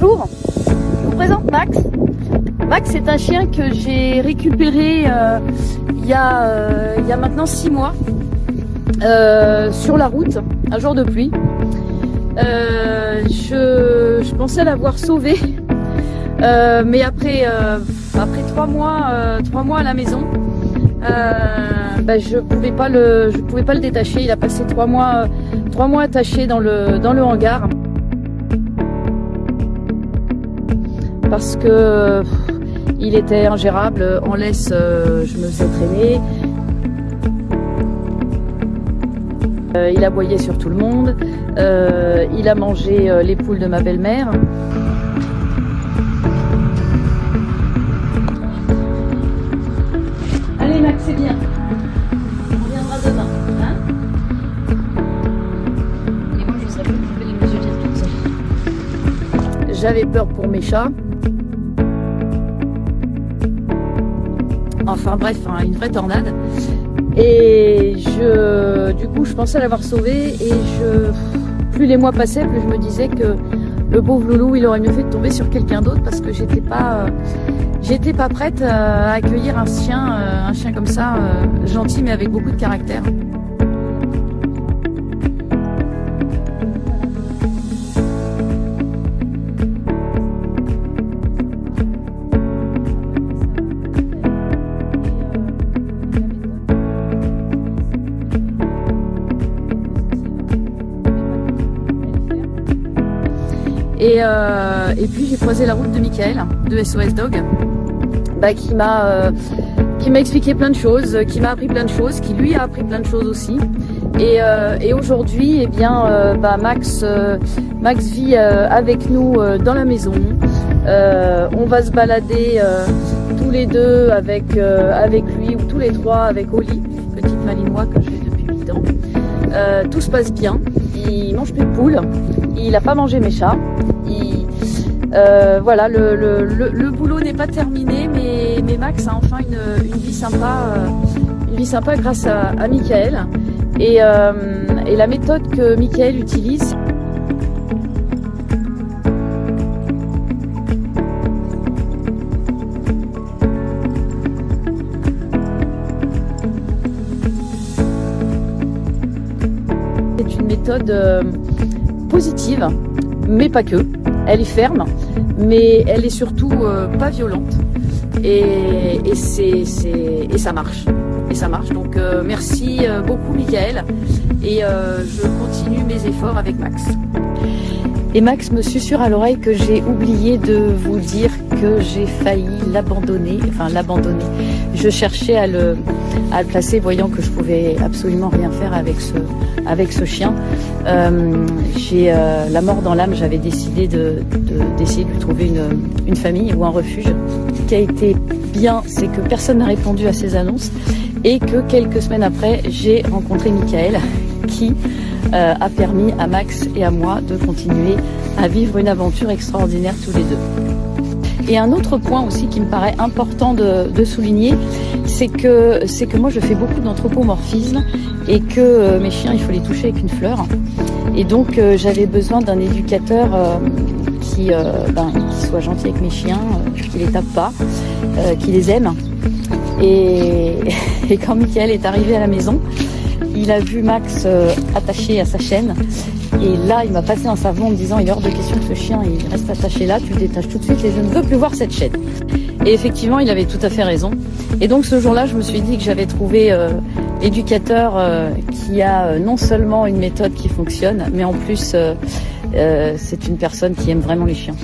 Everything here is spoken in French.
Bonjour, je vous présente Max. Max est un chien que j'ai récupéré il y a maintenant 6 mois sur la route, un jour de pluie. Je pensais l'avoir sauvé, mais après 3 mois à la maison, je pouvais pas le détacher. Il a passé 3 mois attaché dans le hangar. Parce que il était ingérable. En laisse, je me faisais traîner. Il aboyait sur tout le monde. Il a mangé les poules de ma belle-mère. Allez Max, c'est bien. On reviendra demain. Hein? Et moi, je serais plus occupée de mes yeux toute seule. J'avais peur pour mes chats. Enfin bref, une vraie tornade. Et du coup, je pensais l'avoir sauvé. Et plus les mois passaient, plus je me disais que le pauvre loulou, il aurait mieux fait de tomber sur quelqu'un d'autre, parce que j'étais pas prête à accueillir un chien comme ça, gentil mais avec beaucoup de caractère. Et puis j'ai croisé la route de Michael de SOS Dog, qui m'a expliqué plein de choses, qui m'a appris plein de choses, qui lui a appris plein de choses aussi. Et aujourd'hui, Max vit avec nous dans la maison. On va se balader tous les deux avec lui, ou tous les trois avec Oli, petite malinois que j'ai depuis 8 ans. Tout se passe bien. Il mange plus de poules. Il n'a pas mangé mes chats. Voilà, le boulot n'est pas terminé, mais Max a enfin une vie sympa grâce à Michael. Et la méthode que Michael utilise, c'est une méthode positive, mais pas que. Elle est ferme, mais elle est surtout pas violente. Et ça marche. Et ça marche. Donc merci beaucoup Michael. Et je continue mes efforts avec Max. Et Max me susurre à l'oreille que j'ai oublié de vous dire que j'ai failli l'abandonner. Je cherchais à le placer, voyant que je pouvais absolument rien faire avec ce chien. J'ai la mort dans l'âme, j'avais décidé d'essayer de lui trouver une famille ou un refuge. Ce qui a été bien, c'est que personne n'a répondu à ces annonces et que quelques semaines après, j'ai rencontré Michael qui a permis à Max et à moi de continuer à vivre une aventure extraordinaire tous les deux. Et un autre point aussi qui me paraît important de souligner, c'est que moi je fais beaucoup d'anthropomorphisme et que mes chiens, il faut les toucher avec une fleur. Et donc j'avais besoin d'un éducateur qui soit gentil avec mes chiens, qui les tape pas, qui les aime. Et quand Michael est arrivé à la maison, il a vu Max attaché à sa chaîne. Et là, il m'a passé un savon en me disant, il est hors de question que ce chien il reste attaché là, tu le détaches tout de suite et je ne veux plus voir cette chaîne. Et effectivement, il avait tout à fait raison. Et donc ce jour-là, je me suis dit que j'avais trouvé l'éducateur qui a non seulement une méthode qui fonctionne, mais en plus, c'est une personne qui aime vraiment les chiens.